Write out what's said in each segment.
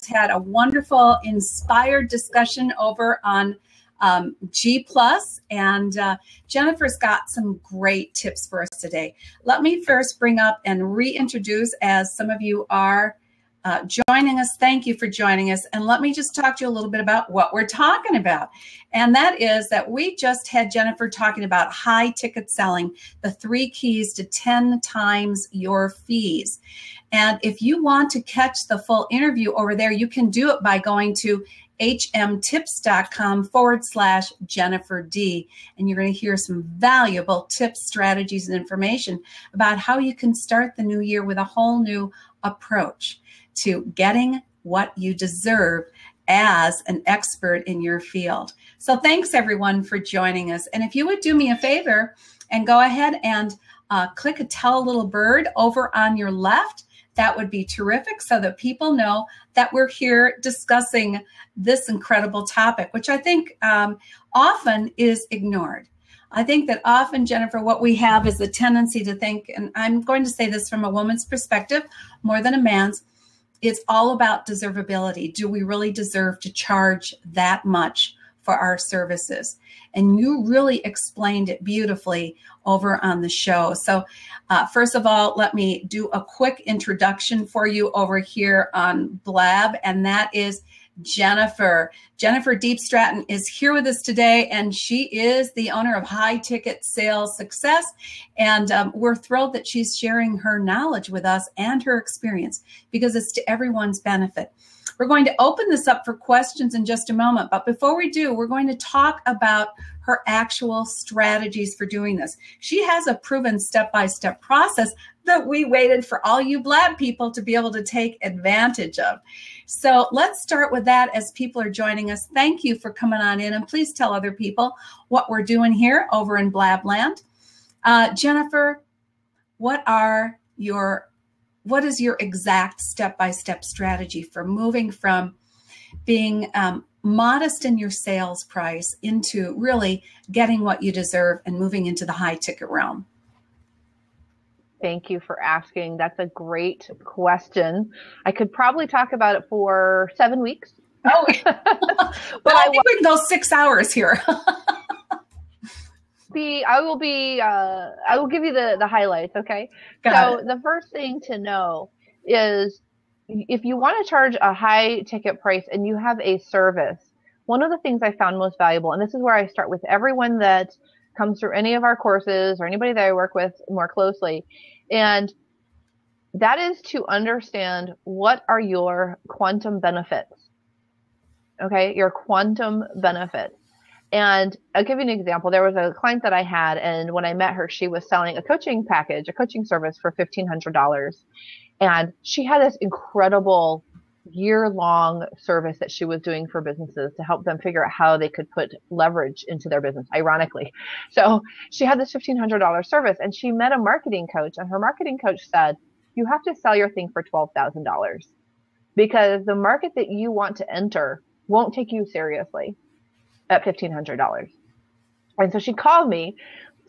had a wonderful, inspired discussion over on G Plus, and Jennifer's got some great tips for us today. Let me first bring up and reintroduce, as some of you are joining us. Thank you for joining us. And let me just talk to you a little bit about what we're talking about. And that is that we just had Jennifer talking about high ticket selling, the 3 keys to 10 times your fees. And if you want to catch the full interview over there, you can do it by going to hmtips.com/Jennifer D. And you're going to hear some valuable tips, strategies, and information about how you can start the new year with a whole new approach to getting what you deserve as an expert in your field. So thanks everyone for joining us. And if you would do me a favor and go ahead and click a Tell a Little Bird over on your left, that would be terrific, so that people know that we're here discussing this incredible topic, which I think often is ignored. I think that often, Jennifer, what we have is a tendency to think, and I'm going to say this from a woman's perspective more than a man's, it's all about deservability. Do we really deserve to charge that much for our services? And you really explained it beautifully over on the show. So first of all, let me do a quick introduction for you over here on Blab, and that is Jennifer. Jennifer Deep Stratton is here with us today, and she is the owner of High Ticket Sales Success. And we're thrilled that she's sharing her knowledge with us and her experience, because it's to everyone's benefit. We're going to open this up for questions in just a moment. But before we do, we're going to talk about her actual strategies for doing this. She has a proven step-by-step process that we waited for all you Blab people to be able to take advantage of. So let's start with that as people are joining us. Thank you for coming on in, and please tell other people what we're doing here over in Blabland. Jennifer, what is your exact step-by-step strategy for moving from being modest in your sales price into really getting what you deserve and moving into the high ticket realm? Thank you for asking. That's a great question. I could probably talk about it for 7 weeks. Oh, but I think we can go 6 hours here. I will give you the highlights. Okay. So the first thing to know is, if you want to charge a high ticket price and you have a service, one of the things I found most valuable, and this is where I start with everyone that comes through any of our courses or anybody that I work with more closely, and that is to understand what are your quantum benefits. Okay. Your quantum benefits. And I'll give you an example. There was a client that I had, and when I met her, she was selling a coaching package, a coaching service for $1,500. And she had this incredible year-long service that she was doing for businesses to help them figure out how they could put leverage into their business, ironically. So she had this $1,500 service, and she met a marketing coach, and her marketing coach said, you have to sell your thing for $12,000, because the market that you want to enter won't take you seriously at $1,500. And so she called me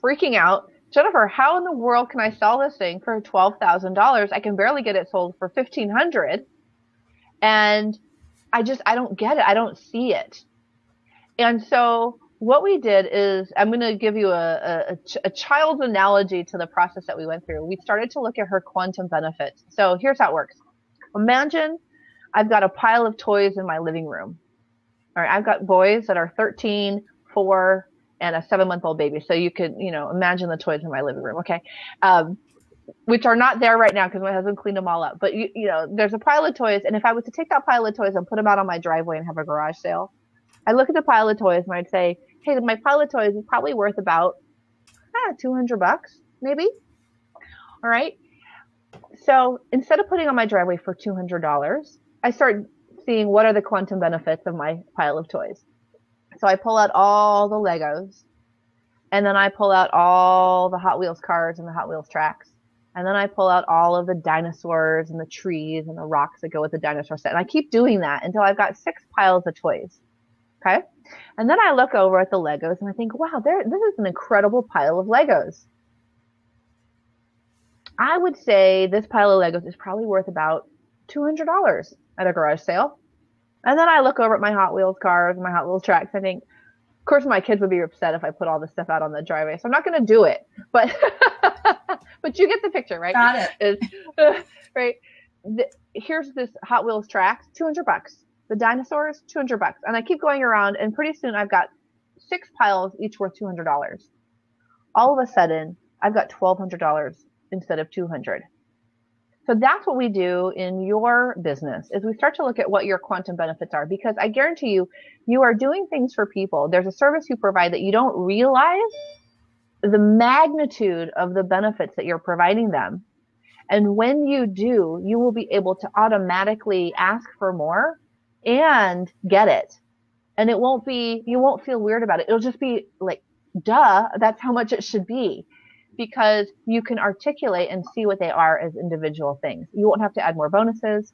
freaking out. Jennifer, how in the world can I sell this thing for $12,000? I can barely get it sold for $1,500. And I don't get it. I don't see it. And so what we did is, I'm going to give you a child's analogy to the process that we went through. We started to look at her quantum benefits. So here's how it works. Imagine I've got a pile of toys in my living room. All right, I've got boys that are 13, 4, and a 7-month-old baby. So you could, imagine the toys in my living room, okay? Which are not there right now because my husband cleaned them all up. But, there's a pile of toys. And if I was to take that pile of toys and put them out on my driveway and have a garage sale, I'd look at the pile of toys and I'd say, hey, my pile of toys is probably worth about $200, maybe. All right. So instead of putting on my driveway for $200, I start seeing what are the quantum benefits of my pile of toys. So I pull out all the Legos, and then I pull out all the Hot Wheels cars and the Hot Wheels tracks. And then I pull out all of the dinosaurs and the trees and the rocks that go with the dinosaur set. And I keep doing that until I've got 6 piles of toys. Okay. And then I look over at the Legos and I think, wow, this is an incredible pile of Legos. I would say this pile of Legos is probably worth about $200 at a garage sale. And then I look over at my Hot Wheels cars, my Hot Wheels tracks. I think, of course, my kids would be upset if I put all this stuff out on the driveway. So I'm not going to do it. But but you get the picture, right? Got it. Right. Here's this Hot Wheels track, $200. The dinosaurs, $200. And I keep going around, and pretty soon I've got 6 piles, each worth $200. All of a sudden, I've got $1,200 instead of $200. So that's what we do in your business is we start to look at what your quantum benefits are, because I guarantee you, you are doing things for people. There's a service you provide that you don't realize the magnitude of the benefits that you're providing them. And when you do, you will be able to automatically ask for more and get it. And it won't be, you won't feel weird about it. It'll just be like, duh, that's how much it should be. Because you can articulate and see what they are as individual things. You won't have to add more bonuses.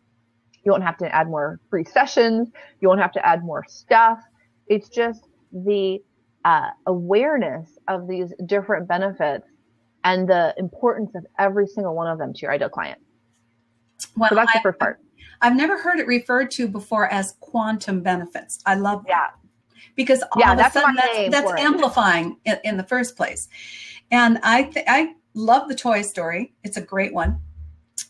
You won't have to add more free sessions. You won't have to add more stuff. It's just the awareness of these different benefits and the importance of every single one of them to your ideal client. Well, so that's the first part. I've never heard it referred to before as quantum benefits. I love that. Yeah. Because all of a sudden that's amplifying in the first place. And I love the toy story. It's a great one.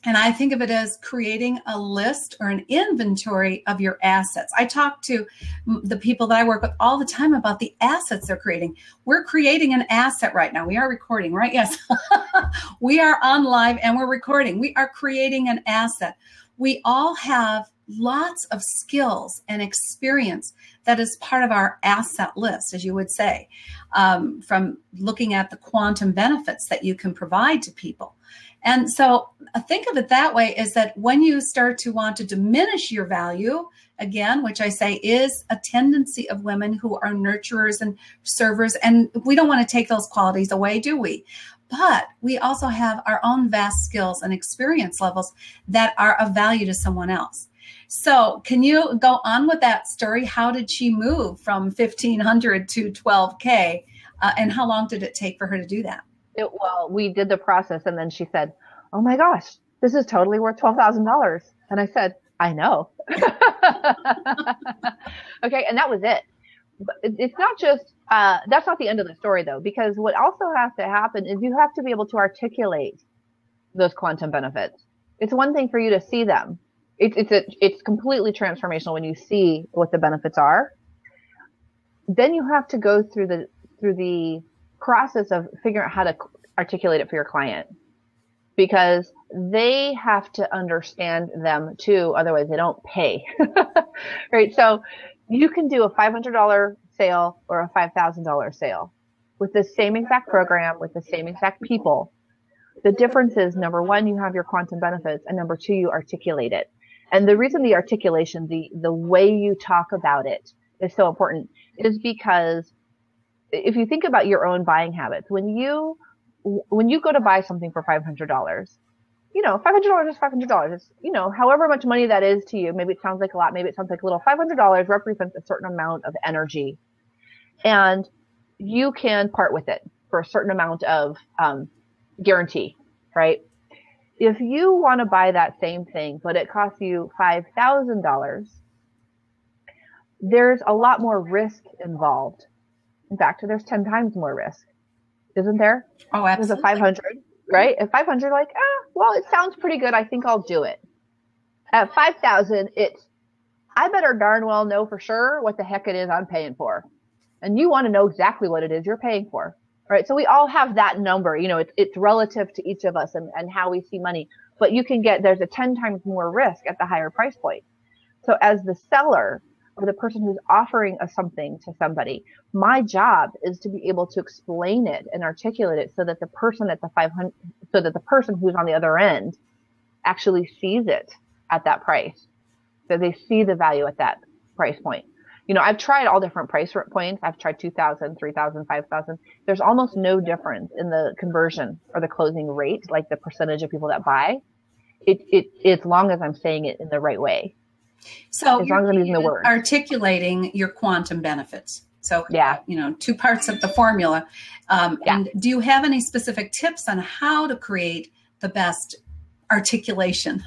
And I think of it as creating a list or an inventory of your assets. I talk to the people that I work with all the time about the assets they're creating. We're creating an asset right now. We are recording, right? Yes. We are on live and we're recording. We are creating an asset. We all have lots of skills and experience that is part of our asset list, as you would say, from looking at the quantum benefits that you can provide to people. And so think of it that way, is that when you start to want to diminish your value, again, which I say is a tendency of women who are nurturers and servers, and we don't want to take those qualities away, do we? But we also have our own vast skills and experience levels that are of value to someone else. So can you go on with that story? How did she move from 1,500 to 12K? And how long did it take for her to do that? Well, we did the process, and then she said, "Oh my gosh, this is totally worth $12,000." And I said, "I know." Okay, and that was it. But it's not just, that's not the end of the story though, because what also has to happen is you have to be able to articulate those quantum benefits. It's one thing for you to see them. It's completely transformational when you see what the benefits are. Then you have to go through the process of figuring out how to articulate it for your client, because they have to understand them too. Otherwise they don't pay. Right. So you can do a $500 sale or a $5,000 sale with the same exact program, with the same exact people. The difference is, number one, you have your quantum benefits, and number two, you articulate it. And the reason the articulation, the way you talk about it is so important is because if you think about your own buying habits, when you go to buy something for $500, $500 is $500. It's, however much money that is to you. Maybe it sounds like a lot. Maybe it sounds like a little. $500 represents a certain amount of energy, and you can part with it for a certain amount of guarantee, right? If you want to buy that same thing, but it costs you $5,000, there's a lot more risk involved. In fact, there's 10 times more risk, isn't there? Oh, absolutely. There's a 500, right? At 500, like, well, it sounds pretty good. I think I'll do it. At 5,000, I better darn well know for sure what the heck it is I'm paying for. And you want to know exactly what it is you're paying for, right? So we all have that number. It's relative to each of us and how we see money. But there's a 10 times more risk at the higher price point. So as the seller, or the person who's offering something to somebody, my job is to be able to explain it and articulate it so that the person who's on the other end actually sees it at that price. So they see the value at that price point. I've tried all different price points. I've tried 2,000, 3,000, 5,000. There's almost no difference in the conversion or the closing rate, like the percentage of people that buy. As long as I'm saying it in the right way. So as long as I'm using the word. Articulating your quantum benefits. So, yeah, two parts of the formula. And do you have any specific tips on how to create the best articulation?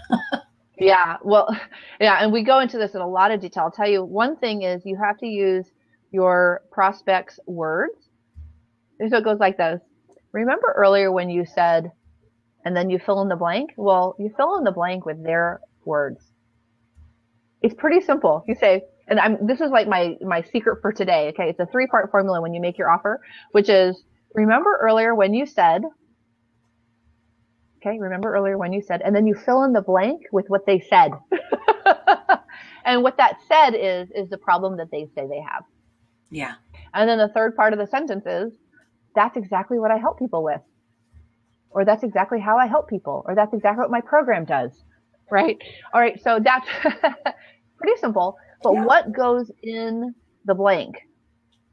Yeah, well, yeah, and we go into this in a lot of detail. I'll tell you, one thing is you have to use your prospects' words. So it goes like this. Remember earlier when you said, and then you fill in the blank? Well, you fill in the blank with their words. It's pretty simple. You say, and this is like my secret for today. Okay, it's a 3-part formula when you make your offer, which is remember earlier when you said. Okay, remember earlier when you said, and then you fill in the blank with what they said. And what that said is the problem that they say they have. Yeah. And then the third part of the sentence is, that's exactly what I help people with. Or that's exactly how I help people. Or that's exactly what my program does. Right? All right, so that's pretty simple. But what goes in the blank?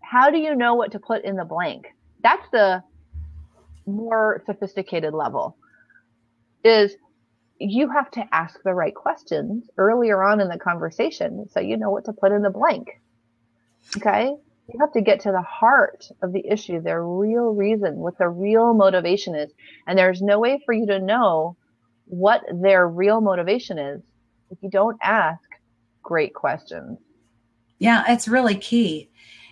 How do you know what to put in the blank? That's the more sophisticated level. Is you have to ask the right questions earlier on in the conversation so you know what to put in the blank. Okay? You have to get to the heart of the issue, their real reason, what the real motivation is. And there's no way for you to know what their real motivation is if you don't ask great questions. Yeah, it's really key.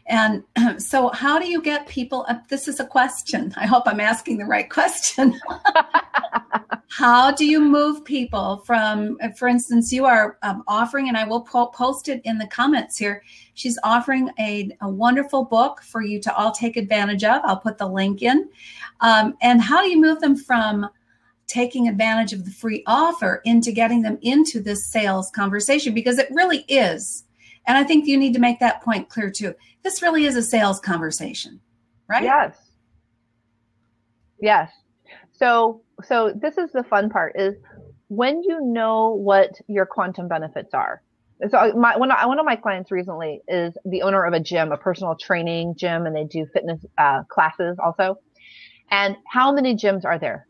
And so how do you get people, this is a question. I hope I'm asking the right question. How do you move people from, for instance, you are offering, and I will post it in the comments here, she's offering a wonderful book for you to all take advantage of. I'll put the link in. And how do you move them from taking advantage of the free offer into getting them into this sales conversation? Because it really is. And I think you need to make that point clear too. This really is a sales conversation, right? Yes. Yes. So this is the fun part is when you know what your quantum benefits are. So one of my clients recently is the owner of a gym, a personal training gym, and they do fitness classes also. And how many gyms are there?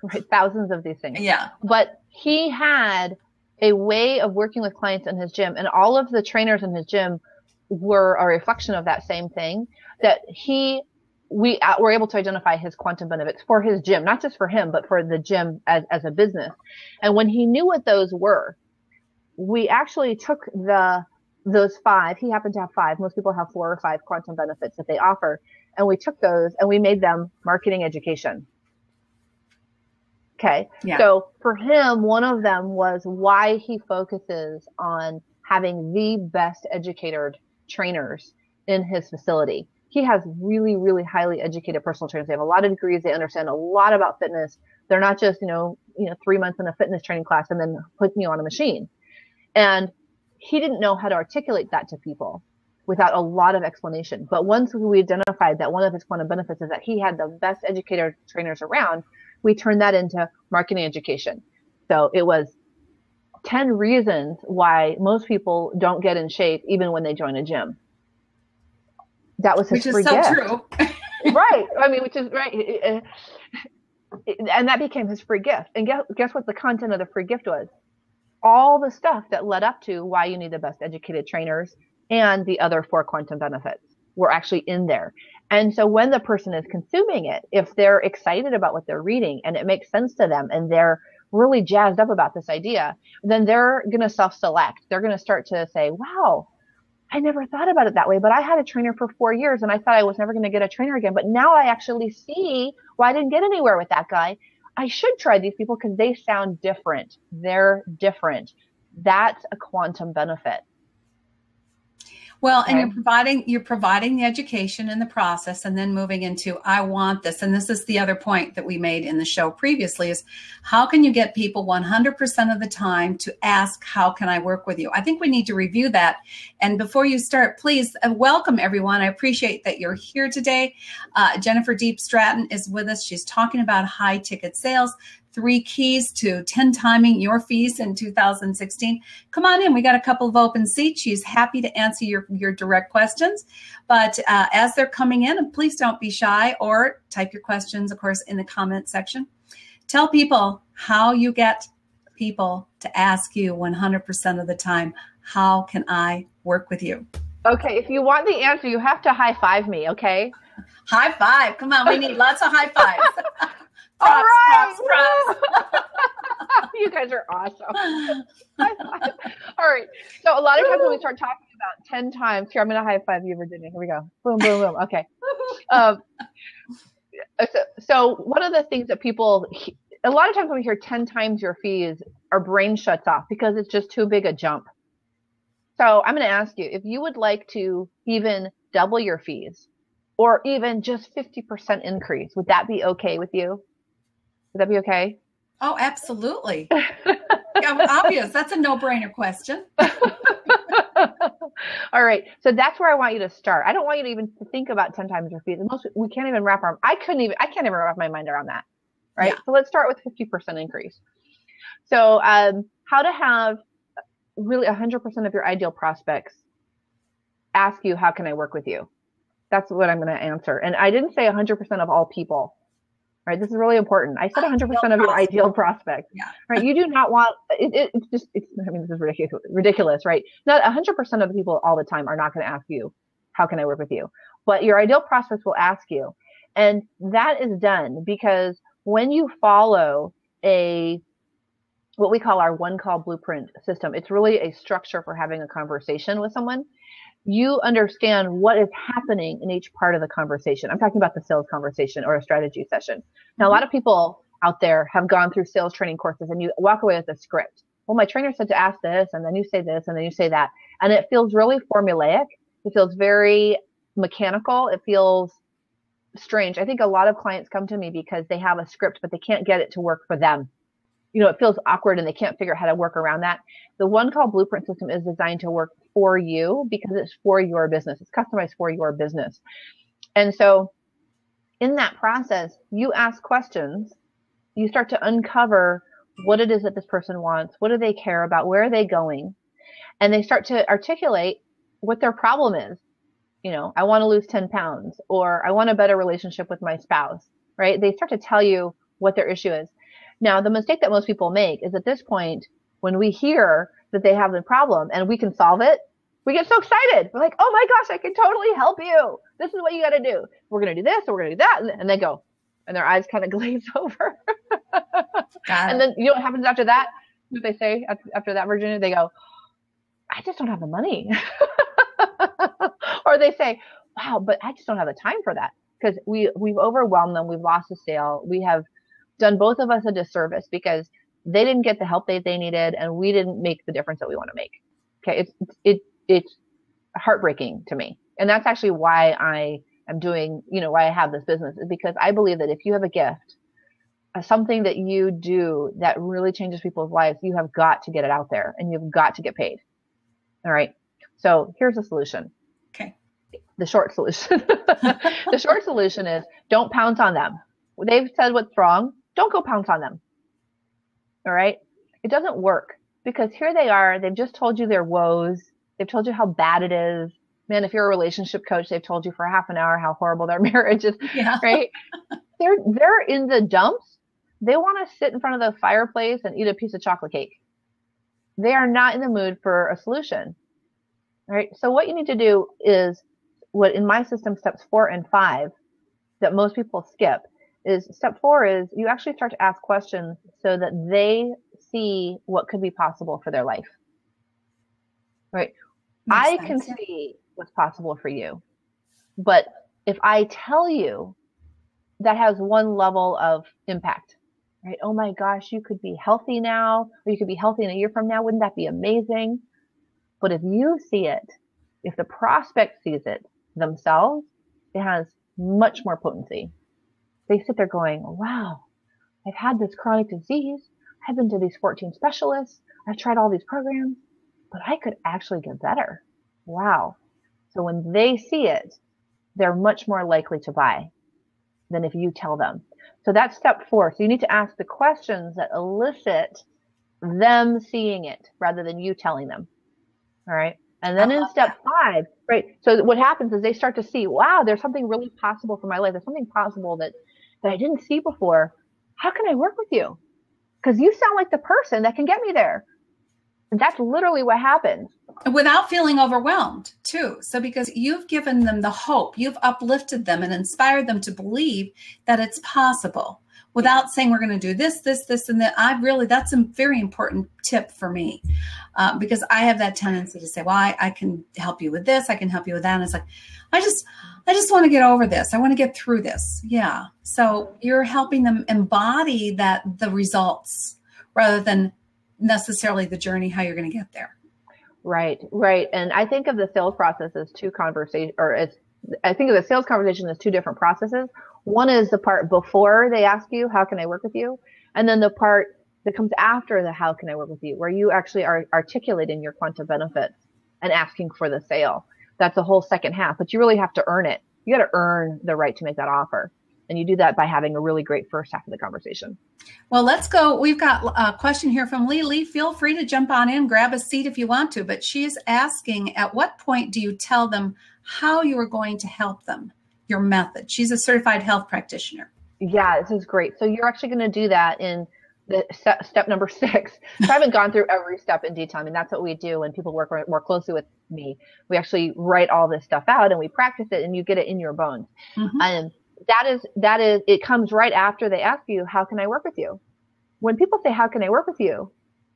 Right, thousands of these things. Yeah. But he had a way of working with clients in his gym, and all of the trainers in his gym were a reflection of that same thing, that we were able to identify his quantum benefits for his gym, not just for him, but for the gym as a business. And when he knew what those were, we actually took those 5. He happened to have 5. Most people have 4 or 5 quantum benefits that they offer. And we took those and we made them marketing education. Okay. Yeah. So for him, one of them was why he focuses on having the best educated trainers in his facility. He has really, really highly educated personal trainers. They have a lot of degrees. They understand a lot about fitness. They're not just, 3 months in a fitness training class and then putting you on a machine. And he didn't know how to articulate that to people without a lot of explanation. But once we identified that one of his quantum benefits is that he had the best educated trainers around, we turned that into marketing education. So it was 10 reasons why most people don't get in shape even when they join a gym. That was his free gift. Which is so true. Right. I mean, which is right. And that became his free gift. And guess what the content of the free gift was? All the stuff that led up to why you need the best educated trainers and the other 4 quantum benefits were actually in there. And so when the person is consuming it, if they're excited about what they're reading and it makes sense to them and they're really jazzed up about this idea, then they're going to self-select. They're going to start to say, wow, I never thought about it that way, but I had a trainer for 4 years and I thought I was never going to get a trainer again. But now I actually see why I didn't get anywhere with that guy. I should try these people because they sound different. They're different. That's a quantum benefit. Well, and you're providing the education in the process and then moving into, I want this. And this is the other point that we made in the show previously is how can you get people 100% of the time to ask, how can I work with you? I think we need to review that. And before you start, please welcome everyone. I appreciate that you're here today. Jennifer Deep Stratton is with us. She's talking about high ticket sales. 3 keys to 10 timing your fees in 2016. Come on in. We got a couple of open seats. She's happy to answer your direct questions. But as they're coming in, please don't be shy or type your questions, of course, in the comment section. Tell people how you get people to ask you 100% of the time, how can I work with you? Okay, if you want the answer, you have to high five me, okay? High five. Come on, we need lots of high fives. Props, All right. props, props. You guys are awesome. All right. So a lot of times when we start talking about 10 times, here, I'm going to high five you, Virginia. Here we go. Boom, boom, boom. Okay. Um, so one of the things that people, a lot of times when we hear 10 times your fees, our brain shuts off because it's just too big a jump. So I'm going to ask you if you would like to even double your fees or even just 50% increase. Would that be okay with you? Would that be okay? Oh, absolutely. Yeah, obvious. That's a no-brainer question. All right. So that's where I want you to start. I don't want you to even think about 10 times your fees. We can't even I can't even wrap my mind around that. Right. Yeah. So let's start with 50% increase. So, how to have really 100% of your ideal prospects ask you, how can I work with you? That's what I'm going to answer. And I didn't say 100% of all people. Right. This is really important. I said 100% of your ideal prospects. Yeah. Right. You do not want it's this is ridiculous, right? Not 100% of the people all the time are not going to ask you, how can I work with you? But your ideal prospects will ask you. And that is done because when you follow what we call our one call blueprint system, it's really a structure for having a conversation with someone. You understand what is happening in each part of the conversation. I'm talking about the sales conversation or a strategy session. Now, a lot of people out there have gone through sales training courses and you walk away with a script. Well, my trainer said to ask this, and then you say this, and then you say that. And it feels really formulaic. It feels very mechanical. It feels strange. I think a lot of clients come to me because they have a script, but they can't get it to work for them. You know, it feels awkward and they can't figure out how to work around that. The one call blueprint system is designed to work for you because it's for your business. It's customized for your business. And so in that process, you ask questions, you start to uncover what it is that this person wants, what do they care about, where are they going? And they start to articulate what their problem is. You know, I want to lose 10 pounds, or I want a better relationship with my spouse, right? They start to tell you what their issue is. Now, the mistake that most people make is at this point, when we hear that they have the problem and we can solve it, we get so excited. We're like, oh my gosh, I can totally help you. This is what you got to do. We're going to do this, or we're going to do that. And they go, and their eyes kind of glaze over. And then you know what happens after that? What they say after that, Virginia? They go, I just don't have the money. Or they say, wow, but I just don't have the time for that because we've overwhelmed them. We've lost a sale. We have done both of us a disservice because they didn't get the help they needed and we didn't make the difference that we want to make. Okay. It's heartbreaking to me. And that's actually why I am doing, why I have this business, is because I believe that if you have a gift, something that you do that really changes people's lives, you have got to get it out there and you've got to get paid. All right. So here's the solution. Okay. The short solution. The short solution is don't pounce on them. They've said what's wrong. Don't go pounce on them. All right. It doesn't work because here they are. They've just told you their woes. They've told you how bad it is. Man, if you're a relationship coach, they've told you for half an hour how horrible their marriage is. Yeah. Right. They're in the dumps. They want to sit in front of the fireplace and eat a piece of chocolate cake. They are not in the mood for a solution. All right. So what you need to do is what in my system, steps 4 and 5 that most people skip is step 4 is you actually start to ask questions so that they see what could be possible for their life. Right. I can see what's possible for you. But if I tell you, that has one level of impact. Right? Oh my gosh, you could be healthy now, or you could be healthy in a year from now. Wouldn't that be amazing? But if you see it, if the prospect sees it themselves, it has much more potency. They sit there going, wow, I've had this chronic disease. I've been to these 14 specialists. I've tried all these programs, but I could actually get better. Wow. So when they see it, they're much more likely to buy than if you tell them. So that's step 4. So you need to ask the questions that elicit them seeing it rather than you telling them. All right. And then in step 5, right. So what happens is they start to see, wow, there's something really possible for my life. There's something possible that I didn't see before. How can I work with you? Because you sound like the person that can get me there. And that's literally what happens. Without feeling overwhelmed, too. So because you've given them the hope, you've uplifted them and inspired them to believe that it's possible. without saying we're going to do this, this, this, and that. That's a very important tip for me, because I have that tendency to say, well, I can help you with this. I can help you with that. And it's like, I just want to get over this. I want to get through this. Yeah. So you're helping them embody the results rather than necessarily the journey, how you're going to get there. Right. And I think of the sales process as I think of the sales conversation as two different processes. One is the part before they ask you, how can I work with you? And then the part that comes after the how can I work with you, where you actually are articulating your quantum benefits and asking for the sale. That's the whole second half, but you really have to earn it. You got to earn the right to make that offer. And you do that by having a really great first half of the conversation. Well, let's go. We've got a question here from Lee. Lee, feel free to jump on in, grab a seat if you want to, but she's asking, at what point do you tell them how you are going to help them, your method? She's a certified health practitioner. Yeah, this is great. So you're actually going to do that in the step number 6. So I haven't gone through every step in detail. I mean, that's what we do when people work more closely with me. We actually write all this stuff out and we practice it, and you get it in your bones. Mm-hmm. And that is, it comes right after they ask you, how can I work with you? When people say, how can I work with you?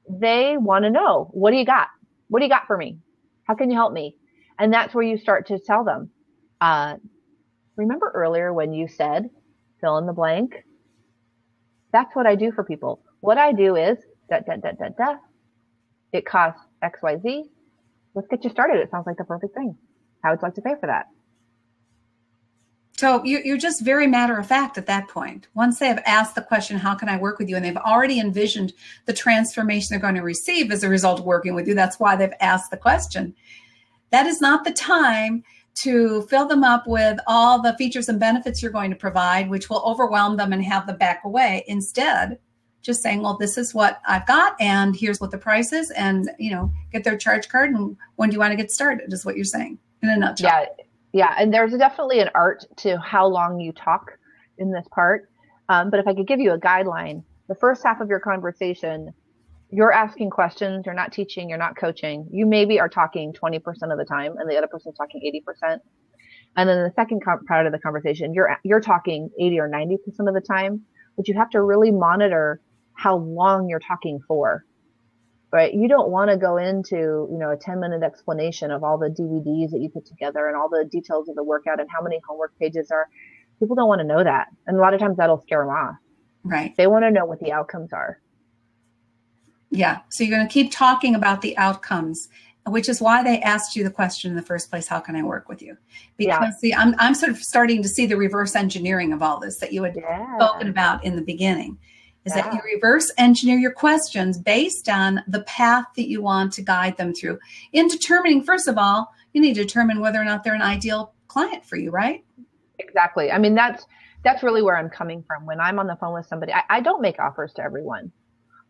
They want to know, what do you got? What do you got for me? How can you help me? And that's where you start to tell them, remember earlier when you said, fill in the blank? That's what I do for people. What I do is, it costs XYZ. Let's get you started. It sounds like the perfect thing. How would you like to pay for that? So you're just very matter of fact at that point. Once they have asked the question, how can I work with you? And they've already envisioned the transformation they're going to receive as a result of working with you. That's why they've asked the question. That is not the time to fill them up with all the features and benefits you're going to provide, which will overwhelm them and have them back away. Instead, just saying, well, this is what I've got, and here's what the price is, and, get their charge card, and when do you want to get started, is what you're saying in a nutshell. Yeah. And there's definitely an art to how long you talk in this part. But if I could give you a guideline, the first half of your conversation, you're asking questions, you're not teaching, you're not coaching. You maybe are talking 20% of the time and the other person's talking 80%. And then the second part of the conversation, you're talking 80 or 90% of the time, but you have to really monitor how long you're talking for, right? You don't want to go into, a 10-minute explanation of all the DVDs that you put together and all the details of the workout and how many homework pages are. People don't want to know that. And a lot of times that'll scare them off. Right. They want to know what the outcomes are. Yeah. So you're going to keep talking about the outcomes, which is why they asked you the question in the first place, how can I work with you? Because I'm sort of starting to see the reverse engineering of all this that you had spoken about in the beginning, is that you reverse engineer your questions based on the path that you want to guide them through. In determining, first of all, you need to determine whether or not they're an ideal client for you, right? Exactly. I mean, that's really where I'm coming from. When I'm on the phone with somebody, I don't make offers to everyone.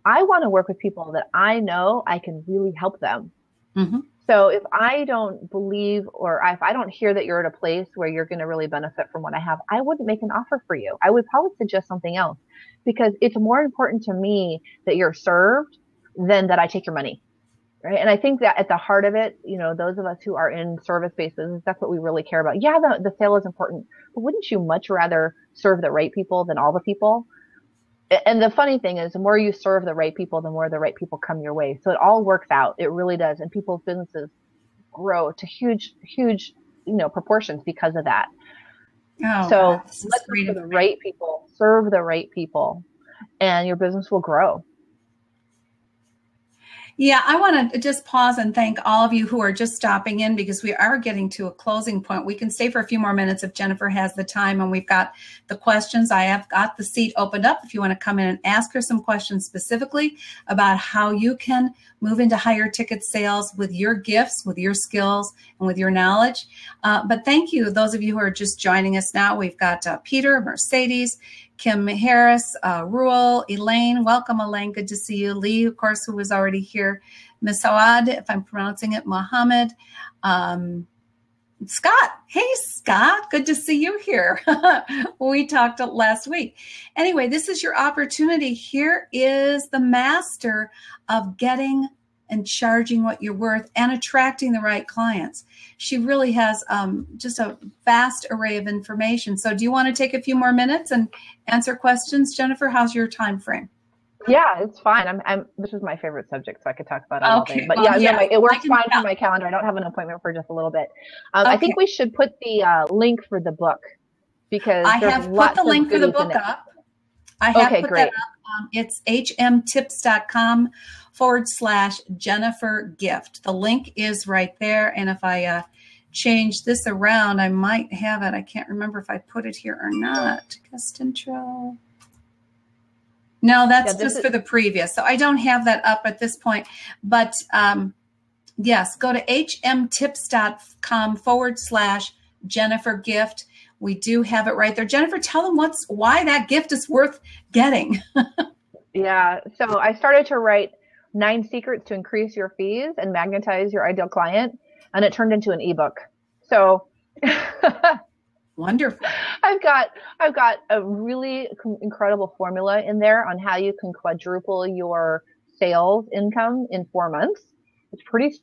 I want to work with people that I know I can really help them. Mm-hmm. So if I don't believe, or if I don't hear that you're at a place where you're going to really benefit from what I have, I wouldn't make an offer for you. I would probably suggest something else, because it's more important to me that you're served than that I take your money. Right. And I think that at the heart of it, those of us who are in service bases, that's what we really care about. Yeah, the sale is important, but wouldn't you much rather serve the right people than all the people? And the funny thing is, the more you serve the right people, the more the right people come your way. So it all works out. It really does. And people's businesses grow to huge, proportions because of that. Oh, so let's look for the right people, serve the right people, and your business will grow. Yeah, I want to just pause and thank all of you who are just stopping in, because we are getting to a closing point. We can stay for a few more minutes if Jennifer has the time, and we've got the questions. I have got the seat opened up if you want to come in and ask her some questions specifically about how you can move into higher ticket sales with your gifts, with your skills, and with your knowledge. But thank you, those of you who are just joining us now. We've got Peter, Mercedes, Kim Harris, Ruel, Elaine. Welcome, Elaine. Good to see you. Lee, of course, who was already here. Miss Awad, if I'm pronouncing it, Mohammed. Scott. Hey, Scott. Good to see you here. We talked last week. Anyway, this is your opportunity. Here is the master of getting and charging what you're worth and attracting the right clients. She really has just a vast array of information. So do you want to take a few more minutes and answer questions, Jennifer? How's your time frame? Yeah, it's fine. This is my favorite subject, so I could talk about it all day. But well, no, it works fine for my calendar. I don't have an appointment for just a little bit. I think we should put the link for the book, because I have put the link for the book up. I have put that up. It's hmtips.com/Jennifer Gift. The link is right there. And if I change this around, I might have it. I can't remember if I put it here or not. Guest intro. No, that's just for the previous. So I don't have that up at this point. But yes, go to hmtips.com/Jennifer Gift. We do have it right there. Jennifer, tell them why that gift is worth getting. Yeah. So I started to write 9 secrets to increase your fees and magnetize your ideal client, and it turned into an ebook. So wonderful. I've got a really incredible formula in there on how you can quadruple your sales income in 4 months. It's pretty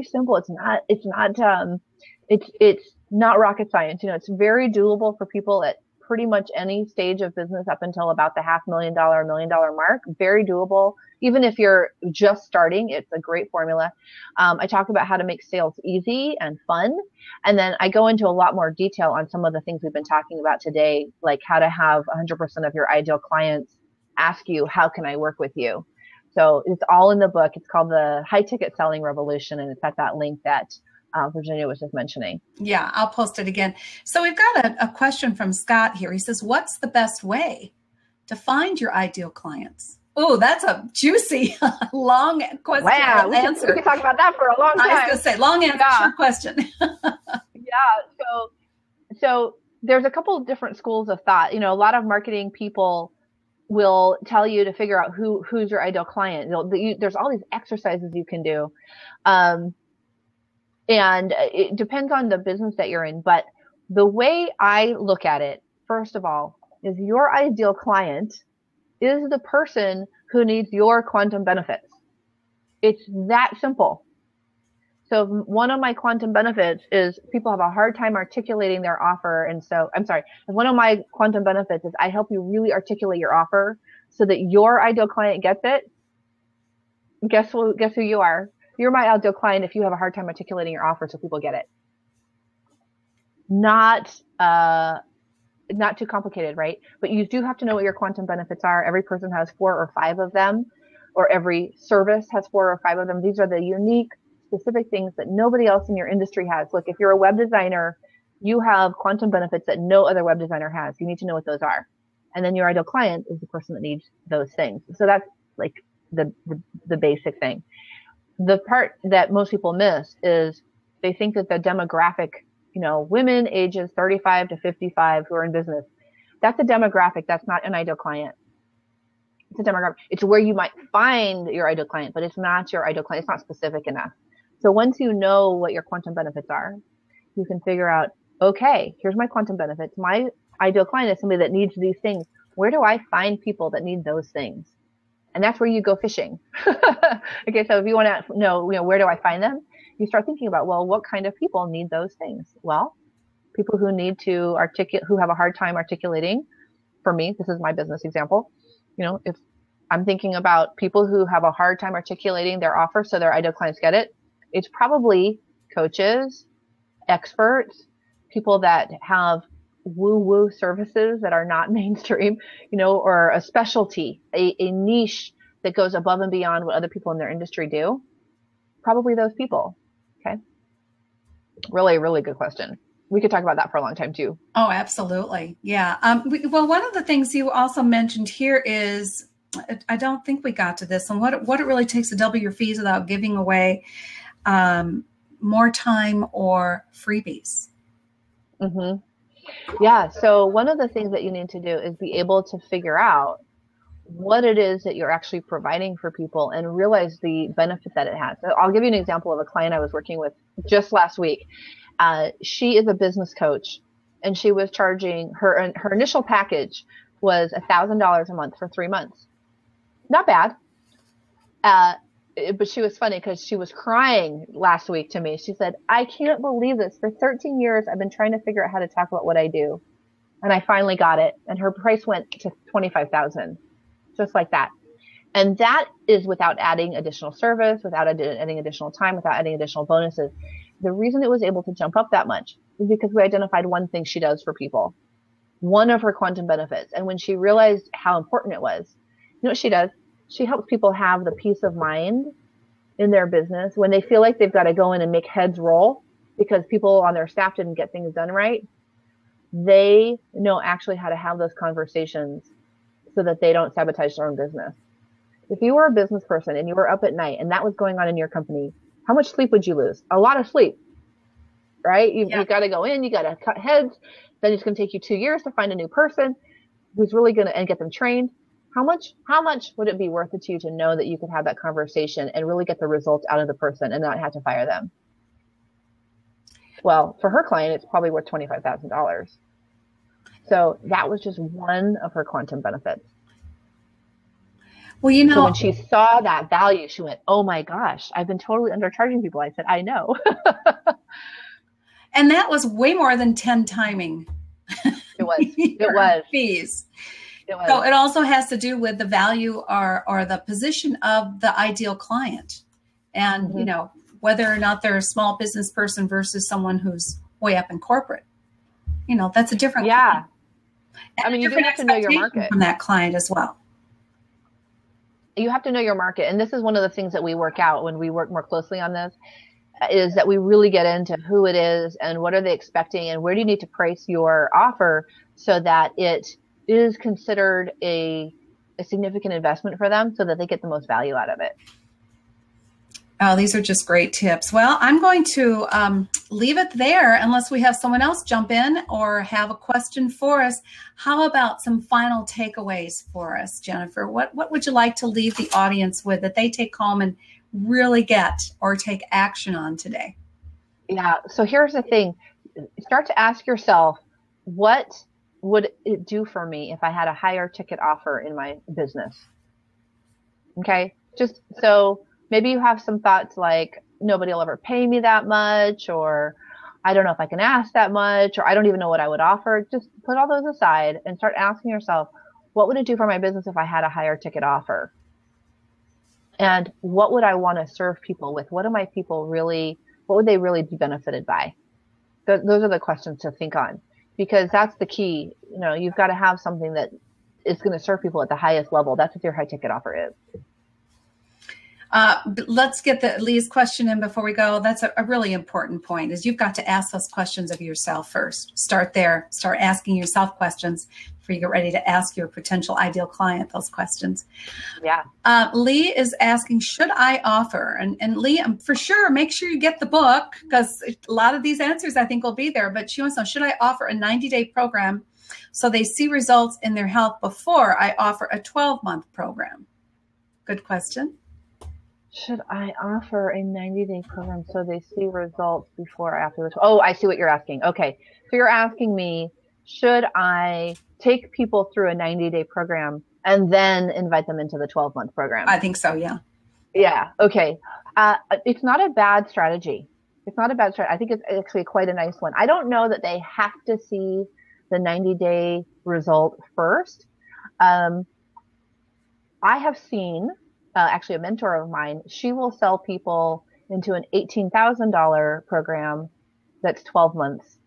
simple. It's not rocket science. It's very doable for people at pretty much any stage of business up until about the $500,000, $1 million mark. Very doable. Even if you're just starting, it's a great formula. I talk about how to make sales easy and fun. And then I go into a lot more detail on some of the things we've been talking about today, like how to have 100% of your ideal clients ask you, how can I work with you? So it's all in the book. It's called the High Ticket Selling Revolution. And it's at that link that Virginia was just mentioning. Yeah, I'll post it again. So we've got a question from Scott here. He says, what's the best way to find your ideal clients? Oh, that's a juicy, long question. Wow, we could talk about that for a long time. I was going to say, long answer, short question. Yeah, so there's a couple of different schools of thought. A lot of marketing people will tell you to figure out who's your ideal client. There's all these exercises you can do. And it depends on the business that you're in. But the way I look at it, first of all, is your ideal client is the person who needs your quantum benefits. It's that simple. So one of my quantum benefits is people have a hard time articulating their offer. And so, one of my quantum benefits is I help you really articulate your offer so that your ideal client gets it. Guess who you are? You're my ideal client if you have a hard time articulating your offer so people get it. Not too complicated, right? But you do have to know what your quantum benefits are. Every person has 4 or 5 of them, or every service has 4 or 5 of them. These are the unique, specific things that nobody else in your industry has. Look, if you're a web designer, you have quantum benefits that no other web designer has. You need to know what those are. And then your ideal client is the person that needs those things. So that's like the basic thing. The part that most people miss is they think that the demographic, women ages 35 to 55 who are in business, that's a demographic. That's not an ideal client. It's a demographic. It's where you might find your ideal client, but it's not your ideal client. It's not specific enough. So once you know what your quantum benefits are, you can figure out, okay, here's my quantum benefits. My ideal client is somebody that needs these things. Where do I find people that need those things? And that's where you go fishing. Okay, so if you want to know, where do I find them? You start thinking about, well, what kind of people need those things? Well, people who need to who have a hard time articulating. For me, this is my business example. If I'm thinking about people who have a hard time articulating their offer so their ideal clients get it, it's probably coaches, experts, people that have woo-woo services that are not mainstream, or a specialty, a niche that goes above and beyond what other people in their industry do. Probably those people. Okay. Really, really good question. We could talk about that for a long time too. Oh, absolutely. Yeah. Well, one of the things you also mentioned here is, I don't think we got to this, and what it really takes to double your fees without giving away more time or freebies. Mm-hmm. Yeah. So one of the things that you need to do is be able to figure out what it is that you're actually providing for people and realize the benefit that it has. So I'll give you an example of a client I was working with just last week. She is a business coach, and she was charging her initial package was $1,000 a month for 3 months. Not bad. but she was funny because she was crying last week to me. She said, I can't believe this. For 13 years, I've been trying to figure out how to talk about what I do. And I finally got it. And her price went to 25,000, just like that. And that is without adding additional service, without adding additional time, without adding additional bonuses. The reason it was able to jump up that much is because we identified one thing she does for people, one of her quantum benefits. And when she realized how important it was, you know what she does? She helps people have the peace of mind in their business when they feel like they've got to go in and make heads roll because people on their staff didn't get things done right. They know actually how to have those conversations so that they don't sabotage their own business. If you were a business person and you were up at night and that was going on in your company, how much sleep would you lose? A lot of sleep, right? You've got to go in, you got to cut heads. Then it's going to take you 2 years to find a new person who's really going to, and get them trained. How much would it be worth it to you to know that you could have that conversation and really get the results out of the person and not have to fire them? Well, for her client, it's probably worth $25,000. So that was just one of her quantum benefits. Well, so when she saw that value, she went, oh my gosh, I've been totally undercharging people. I said, I know. And that was way more than 10 timing. It was. Fees. So it also has to do with the value or the position of the ideal client. And, you know, whether or not they're a small business person versus someone who's way up in corporate, you know, that's a different client. I mean, you do have to know your market from that client as well. You have to know your market. And this is one of the things that we work out when we work more closely on this, is that we really get into who it is and what are they expecting and where do you need to price your offer so that it is considered a significant investment for them so that they get the most value out of it. Oh, these are just great tips. Well, I'm going to leave it there unless we have someone else jump in or have a question for us. How about some final takeaways for us, Jennifer? What would you like to leave the audience with that they take home and really get or take action on today? Yeah. So here's the thing. Start to ask yourself, what would it do for me if I had a higher ticket offer in my business? Okay. Just so maybe you have some thoughts like, nobody will ever pay me that much, or I don't know if I can ask that much, or I don't even know what I would offer. Just put all those aside and start asking yourself, what would it do for my business if I had a higher ticket offer? And what would I want to serve people with? What would they really be benefited by? Those are the questions to think on, because that's the key. You know, you've got to have something that is going to serve people at the highest level. That's what your high ticket offer is. Let's get Lee's question in before we go. That's a really important point, is you've got to ask those questions of yourself first. Start there. Start asking yourself questions before you get ready to ask your potential ideal client those questions. Yeah. Lee is asking, should I offer? And Lee, for sure, make sure you get the book, because a lot of these answers I think will be there. But she wants to know, should I offer a 90-day program so they see results in their health before I offer a 12-month program? Good question. Should I offer a 90-day program so they see results before or after this? Oh, I see what you're asking. Okay. So you're asking me, should I take people through a 90-day program and then invite them into the 12-month program? I think so, yeah. Yeah. Okay. It's not a bad strategy. It's not a bad strategy. I think it's actually quite a nice one. I don't know that they have to see the 90-day result first. I have seen actually a mentor of mine, she will sell people into an $18,000 program that's 12 months.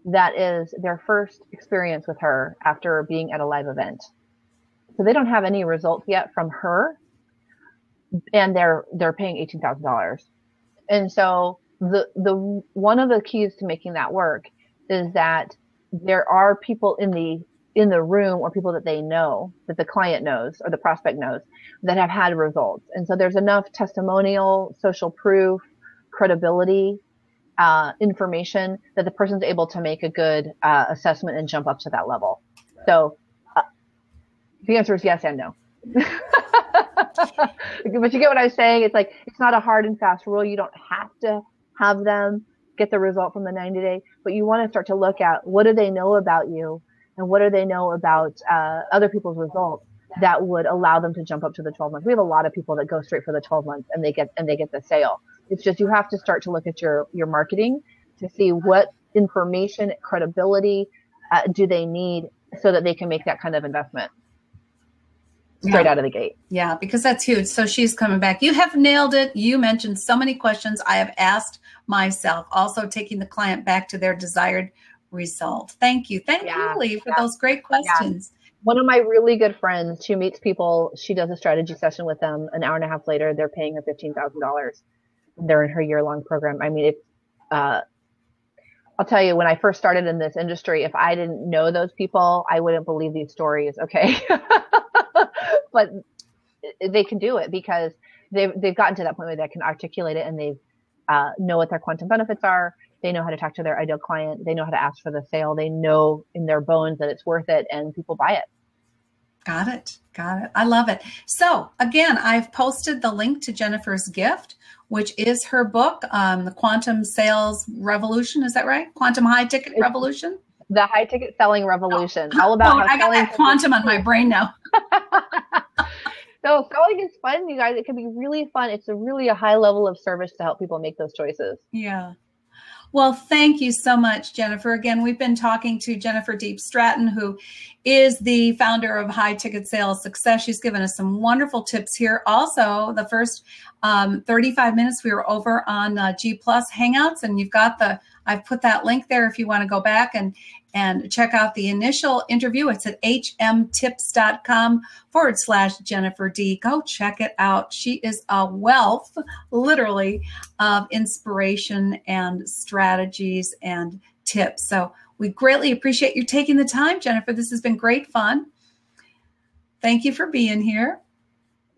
That is their first experience with her after being at a live event. So they don't have any results yet from her, and they're paying $18,000. And so the one of the keys to making that work is that there are people in the room, or people that they know, that the client knows or the prospect knows, that have had results. And so there's enough testimonial, social proof, credibility, information that the person's able to make a good assessment and jump up to that level. So the answer is yes and no. But you get what I was saying? It's like, it's not a hard and fast rule. You don't have to have them get the result from the 90-day, but you want to start to look at, what do they know about you? And what do they know about other people's results, that would allow them to jump up to the 12 months. We have a lot of people that go straight for the 12 months and they get the sale. It's just, you have to start to look at your marketing to see what information, credibility do they need so that they can make that kind of investment straight out of the gate. Yeah, because that's huge. So she's coming back. You have nailed it. You mentioned so many questions I have asked myself, also taking the client back to their desired result. Thank you. Thank you, Lee, for those great questions. Yeah. One of my really good friends, she meets people, she does a strategy session with them. An hour and a half later, they're paying her $15,000. They're in her year-long program. I mean, I'll tell you, when I first started in this industry, if I didn't know those people, I wouldn't believe these stories. Okay. But they can do it because they've gotten to that point where they can articulate it, and they know what their quantum benefits are. They know how to talk to their ideal client. They know how to ask for the sale. They know in their bones that it's worth it, and people buy it. Got it. I love it. So again, I've posted the link to Jennifer's gift, which is her book, The Quantum Sales Revolution. Is that right? Quantum High Ticket Revolution? The High Ticket Selling Revolution. All about how I got that quantum on my brain now. No, selling is fun, you guys. It can be really fun. It's really a high level of service to help people make those choices. Yeah. Well, thank you so much, Jennifer. Again, we've been talking to Jennifer Deep Stratton, who is the founder of High Ticket Sales Success. She's given us some wonderful tips here. Also, the first 35 minutes we were over on G Plus Hangouts, and I've put that link there if you want to go back and check out the initial interview. It's at hmtips.com/Jennifer D. Go check it out. She is a wealth, literally, of inspiration and strategies and tips. So we greatly appreciate you taking the time, Jennifer. This has been great fun. Thank you for being here.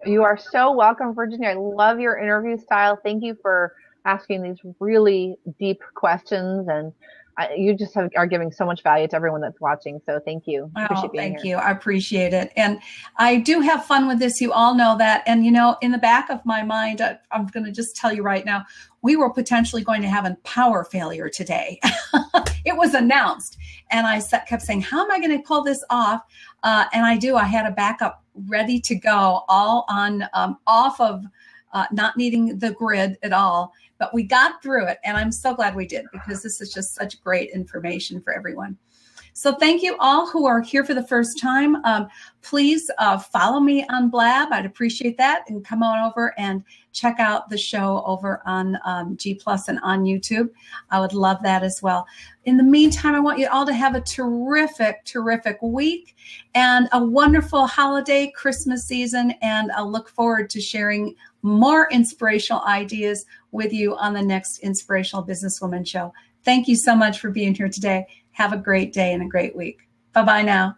You are so welcome, Virginia. I love your interview style. Thank you for asking these really deep questions, and you just are giving so much value to everyone that's watching. So thank you. Thank you. I appreciate it. And I do have fun with this. You all know that. And, in the back of my mind, I'm going to just tell you right now, we were potentially going to have a power failure today. It was announced. And I kept saying, how am I going to pull this off? And I had a backup ready to go, all on off of not needing the grid at all. But we got through it, and I'm so glad we did, because this is just such great information for everyone. So thank you all who are here for the first time. Please follow me on Blab. I'd appreciate that. And come on over and check out the show over on G Plus and on YouTube. I would love that as well. In the meantime, I want you all to have a terrific, terrific week and a wonderful holiday Christmas season. And I look forward to sharing more inspirational ideas with you on the next Inspirational Businesswoman show. Thank you so much for being here today. Have a great day and a great week. Bye-bye now.